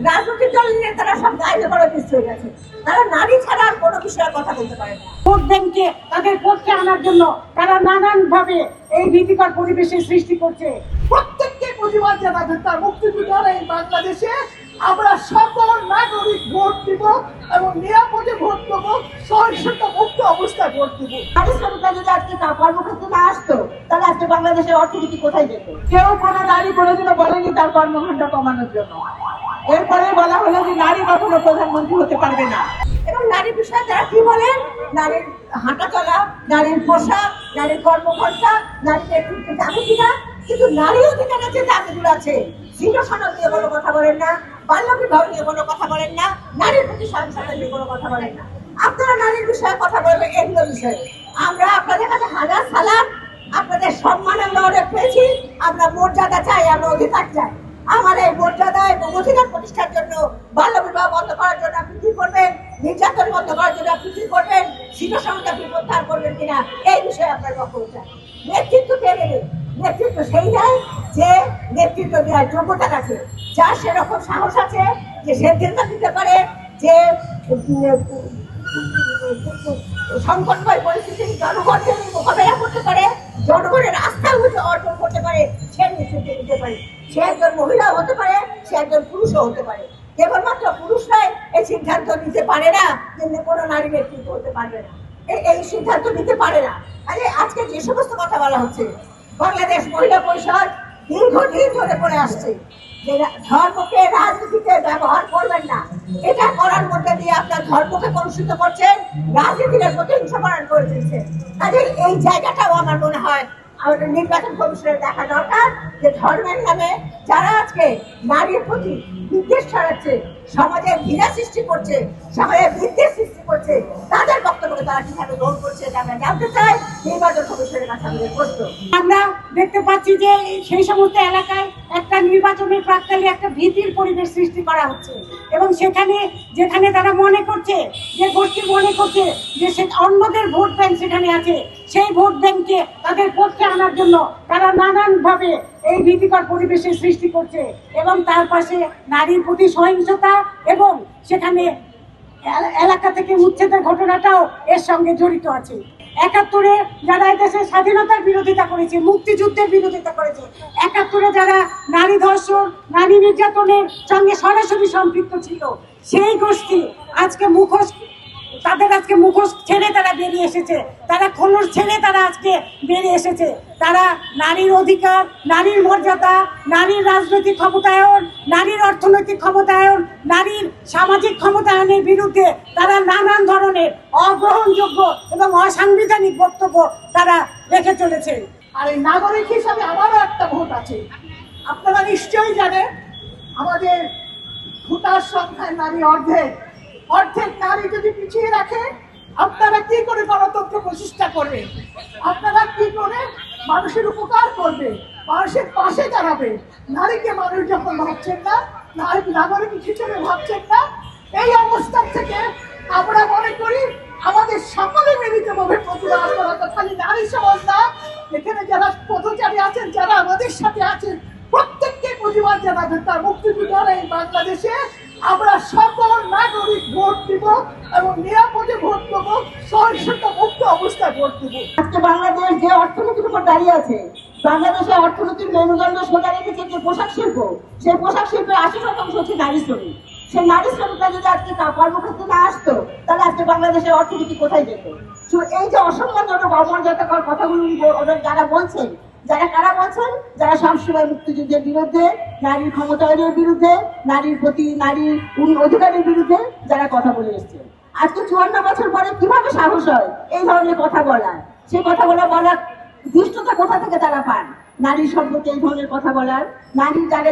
রাজনৈতিক দল নিয়ে তারা সব গায়ে বড় পিস হয়ে গেছে। তারা নারী ছাড়া আর কোনো বিষয়ে কথা বলতে পারে না। ভোট ব্যাংকে তাদের পক্ষে আনার জন্য তারা নানান ভাবে এই ভীতিকর পরিবেশের সৃষ্টি করছে। প্রত্যেককে প্রতিবাদ জানাতে তার মুক্তিযুদ্ধের এই বাংলাদেশে আমরা সকল নাগরিক ভোট দিব এবং নিরাপদে ভোট দেবো, সহিংসতা মুক্ত অবস্থায় ভোট দিব। নারী শ্রমিকরা যদি আজকে কর্মক্ষেত্রে না আসতো তাহলে আজকে বাংলাদেশের অর্থনীতি কোথায় যেত? কেউ কোনো নারী কোনোদিনও বলেনি তার কর্মঘণ্টা কমানোর জন্য। এরপরে বলা হলো যে নারী কখনো প্রধানমন্ত্রী হতে পারবে না। এবং নারীর বিষয়ে তারা কি বলেন? নারীর হাঁটা চলা, নারীর পোশাক, নারীর কর্মঘণ্টা, নারীর নেতৃত্বে যাবে কিনা, কিন্তু নারী অধিকার আছে, দাবিগুলো আছে। শীর্ষ সনদ নিয়ে কোনো কথা বলেন না, বাল্য বিবাহ নিয়ে কোনো কথা বলেন না, নারীর প্রতি সহিংসতা নিয়ে কোনো কথা বলেন না। আপনারা নারীর বিষয়ে কথা বলবেন এগুলো বিষয়ে। আমরা আপনাদের কাছে হাজার সালাম, আপনাদের সম্মান আমরা অনেক পেয়েছি। আমরা মর্যাদা চাই, আমরা অধিকার চাই। আমার এই মর্যাদা এবং অধিকার প্রতিষ্ঠার জন্য, বাল্য বিবাহ বন্ধ করার জন্য আপনি কি করবেন, নির্যাতন বন্ধ করার জন্য আপনি কি করবেন, শীর্ষ সনদ আপনি প্রত্যাহার করবেন কিনা, এই বিষয়ে আপনার বক্তব্য চাই। নেতৃত্ব কে নেবে? নেতৃত্ব সেই নেয় যে নেতৃত্ব দেওয়ার যোগ্যতা আছে, যার সেরকম সাহস আছে, যে সিদ্ধান্ত দিতে পারে, যে সংকটময় পরিস্থিতি জনগণকে মোকাবেলা করতে পারে, জনগণের আস্থা অর্জন করতে পারে, সে নেতৃত্ব দিতে পারে। সে একজন মহিলাও হতে পারে, সে একজন পুরুষও হতে পারে। কেবলমাত্র পুরুষরাই এই সিদ্ধান্ত নিতে পারে না যে কোনো নারী নেতৃত্ব হতে পারবে না, এই সিদ্ধান্ত নিতে পারে না। আজকে যে সমস্ত কথা বলা হচ্ছে, বাংলাদেশ মহিলা পরিষদ দীর্ঘদিন ধরে পড়ে আসছে যে ধর্মকে রাজনীতিতে ব্যবহার করবেন না। এটা করার মধ্যে দিয়ে আপনার ধর্মকে কলুষিত করছেন, রাজনীতিকে প্রতিহিংসা করে দিচ্ছেন। কাজে এই জায়গাটাও আমার মনে হয় আমাদের নির্বাচন কমিশনের দেখা দরকার, যে ধর্মের নামে যারা আজকে নারীর প্রতি বিদ্বেষ ছড়াচ্ছে, সমাজে ঘৃণা সৃষ্টি করছে, সমাজে বিদ্বেষ সৃষ্টি করছে, তাদের বক্তব্যকে তারা কিভাবে গ্রহণ করছে এটা আমরা জানতে চাই। নির্বাচন কমিশনের কাছে আমাদের প্রশ্ন। আমরা দেখতে পাচ্ছি যে সেই সমস্ত এলাকায় একটা নির্বাচনের প্রাক্কালে একটা ভীতির পরিবেশ সৃষ্টি করা হচ্ছে, এবং সেখানে যেখানে তারা মনে করছে, যে গোষ্ঠী মনে করছে যে সে অন্যদের ভোট ব্যাংক সেখানে আছে, সেই ভোট ব্যাংককে তাদের পক্ষে আনার জন্য তারা নানানভাবে এই ভীতিকর পরিবেশের সৃষ্টি করছে, এবং তার পাশে নারীর প্রতি সহিংসতা এবং সেখানে এলাকা থেকে উচ্ছেদের ঘটনাটাও এর সঙ্গে জড়িত আছে। ৭১-এ যারা দেশের স্বাধীনতার বিরোধিতা করেছে, মুক্তিযুদ্ধের বিরোধিতা করেছে, ৭১-এ যারা নারী ধর্ষণ, নারী নির্যাতনের সঙ্গে সরাসরি সম্পৃক্ত ছিল, সেই গোষ্ঠী আজকে মুখোশ ছেড়ে তারা বেরিয়ে এসেছে, তারা খোলস ছেড়ে তারা আজকে বেরিয়ে এসেছে। তারা নারীর অধিকার, নারীর মর্যাদা, নারীর রাজনৈতিক ক্ষমতায়ন, নারীর অর্থনৈতিক ক্ষমতায়ন, নারীর সামাজিক ক্ষমতায়নের বিরুদ্ধে তারা নানান ধরনের অগ্রহণযোগ্য এবং অসাংবিধানিক বক্তব্য তারা রেখে চলেছে। আর এই নাগরিক হিসাবে আমারও একটা ভোট আছে। আপনারা নিশ্চয়ই জানেন আমাদের ভোটার সংখ্যায় নারী অর্ধেক নারী যদি পিছিয়ে রাখে, আপনারা কি করে গণতন্ত্র প্রতিষ্ঠা করবে? আপনারা কি করে মানুষের উপকার করবে, মানুষের পাশে দাঁড়াবে? নারীকে মানুষ যখন ভাবছেন না, নাগরিক হিসেবে ভাবছেন না, এই অবস্থান থেকে আমরা মনে করি আমাদের সকলে মিলিতভাবে প্রতিবাদ করা। তো খালি নারী সমাজ না, এখানে যারা পথচারী আছেন, যারা আমাদের সাথে আছেন, প্রত্যেককে প্রতিবাদ জানাতে তার মুক্তিযুদ্ধের এই বাংলাদেশে আমরা সকল নাগরিক ভোট দিব এবং নিরাপদে ভোট দেবো, সহিংসতা মুক্ত অবস্থায় ভোট দিব। আজকে বাংলাদেশ যে অর্থনীতির উপর দাঁড়িয়ে আছে, বাংলাদেশের অর্থনীতির মেরুদণ্ড সোজা রেখেছে যে পোশাক শিল্প, সেই পোশাক শিল্পের ৮০% হচ্ছে নারী শ্রমিক। সেই নারী শ্রমিকরা যদি আজকে কর্মক্ষেত্রে না আসতো তাহলে আজকে বাংলাদেশের অর্থনীতি কোথায় যেত? এই যে অসম্মানজনক অমর্যাদাকর কথাগুলো যারা বলছেন, কারা বলছেন? যারা সবসময় মুক্তিযুদ্ধের বিরুদ্ধে, নারীর ক্ষমতায়নের বিরুদ্ধে, নারীর প্রতি, নারীর অধিকারের বিরুদ্ধে যারা কথা বলে এসছে। আজকে ৫৪ বছর পরে কিভাবে সাহস হয় এই ধরনের কথা বলার? সেই কথাগুলো বলার ধৃষ্টতা কোথা থেকে তারা পান? নারী সম্পর্কে এই ধরনের কথা বলার,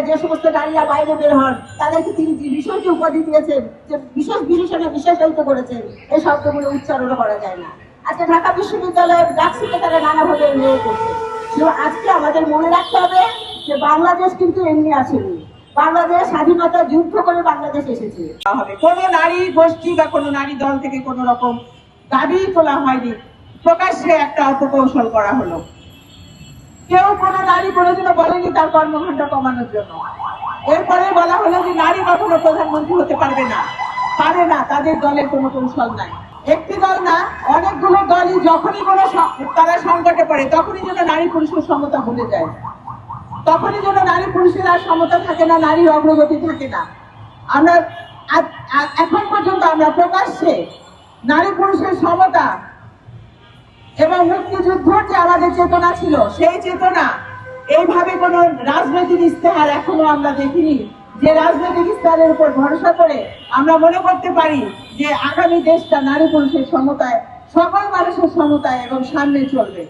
যে সমস্ত নারীরা বাইরে বের হন তাদেরকে তিনি যে বিষয়টি উপাধি দিয়েছেন, যে বিশেষ বিশেষণে বিশেষায়িত করেছেন, এই শব্দগুলো উচ্চারণ করা যায় না। আজকে ঢাকা বিশ্ববিদ্যালয়ের ডাকসুকে তারা নানাভাবে নিয়োগ করছে। আজকে আমাদের মনে রাখতে হবে যে বাংলাদেশ কিন্তু এমনি আসেনি, বাংলাদেশ স্বাধীনতা যুদ্ধ করে বাংলাদেশ এসেছে। কোন নারী গোষ্ঠী বা কোন নারী দল থেকে কোন রকম দাবি তোলা হয়নি, প্রকাশ্যে একটা অপকৌশল করা হলো। কেউ কোনো নারী কোনোদিনও বলেনি তার কর্মঘণ্টা কমানোর জন্য। এরপরে বলা হলো যে নারী কখনো প্রধানমন্ত্রী হতে পারবে না, পারে না, তাদের দলের কোনো কৌশল নাই। একটি দল না, অনেকগুলো দলই যখনই কোনো তারা সংকটে পড়ে তখনই যেন নারী পুরুষের সমতা ভুলে যায়, তখনই যেন নারী পুরুষের আর সমতা থাকে না, নারীর অগ্রগতি থাকে না। আমরা এখন পর্যন্ত আমরা প্রকাশ্যে নারী পুরুষের সমতা এবং মুক্তিযুদ্ধের যে আমাদের চেতনা ছিল, সেই চেতনা এইভাবে কোন রাজনৈতিক ইস্তেহার এখনো আমরা দেখিনি, যে রাজনৈতিক ইস্তেহারের উপর ভরসা করে আমরা মনে করতে পারি যে আগামী দেশটা নারী পুরুষের সমতায়, সকল মানুষের সমতায় এবং সামনে চলবে।